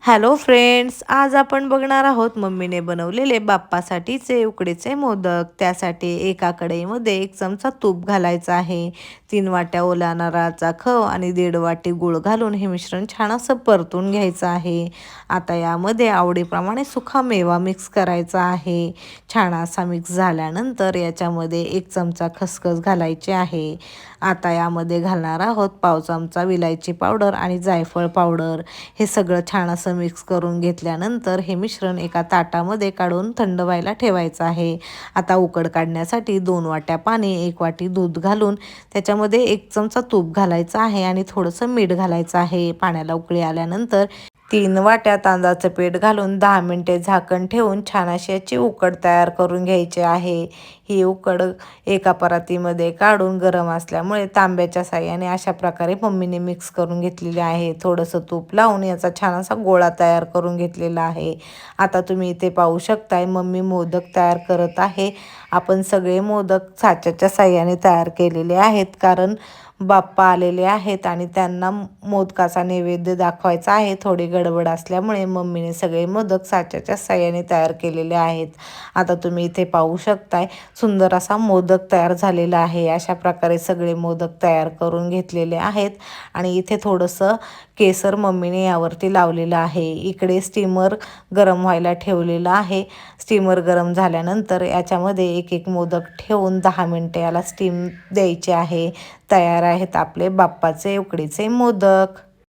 Hello friends, आज आपण बघणार आहोत मम्मीने बनवलेले बाप्पासाठीचे उकडीचे मोदक। त्यासाठी एका कढईमध्ये 1 चमचा तूप घालायचं आहे, 3 वाट्या ओला नारळाचा खव आणि 1.5 वाटी गूळ घालून हे मिश्रण छान असं परतून घ्यायचं आहे। आता यामध्ये आवडीप्रमाणे सुका मेवा मिक्स करायचा आहे। छान असा मिक्स झाल्यानंतर याच्यामध्ये 1 चमचा खसखस घालायची आहे। आता यामध्ये घालणार आहोत पाव चमचा विलायची पावडर आणि जायफळ पावडर। हे सगळं छान असं मिक्स करून घेतल्यानंतर हे मिश्रण एका ताटामध्ये काढून थंड व्हायला ठेवायचं आहे। आता उकड काढण्यासाठी 2 वाट्या पाणी 1 वाटी दूध घालून त्याच्यामध्ये 1 चमचा तूप घालायचं आहे आणि थोडंसं मीठ घालायचं आहे। पाण्याला उकळी आल्यानंतर 3 वाट्या तांदळाचं पीठ घालून 10 मिनिटे झाकण ठेवून छान अशी याची उकड तयार करून घ्यायची आहे। ही उकड एका परातीमध्ये काढून गरम असल्यामुळे तांब्याच्या साहाय्याने अशा प्रकारे मम्मीने मिक्स करून घेतलेले आहे। थोडंसं तूप लावून याचा छान असा गोळा तयार करून घेतलेला आहे। आता तुम्ही इथे पाहू शकताय मम्मी मोदक तयार करत आहे। आपण सगळे मोदक साच्याच्या साहाय्याने तयार केलेले आहेत, कारण बाप्पा आलेले आहेत आणि त्यांना मोदकाचा नैवेद्य दाखवायचा आहे। थोडी गडबड असल्यामुळे मम्मीने सगळे मोदक साच्याच्या साहाय्याने तयार केलेले आहेत। आता तुम्ही इथे पाहू शकताय सुंदर असा मोदक तयार झालेला आहे। अशा प्रकारे सगळे मोदक तयार करून घेतलेले आहेत आणि इथे थोडंसं केसर मम्मीने यावरती लावलेलं आहे। इकडे स्टीमर गरम व्हायला ठेवलेलं आहे। स्टीमर गरम झाल्यानंतर याच्यामध्ये एक एक मोदक ठेवून 10 मिनिटे याला स्टीम द्यायची आहे। तयार आहेत आपले बाप्पाचे उकडीचे मोदक।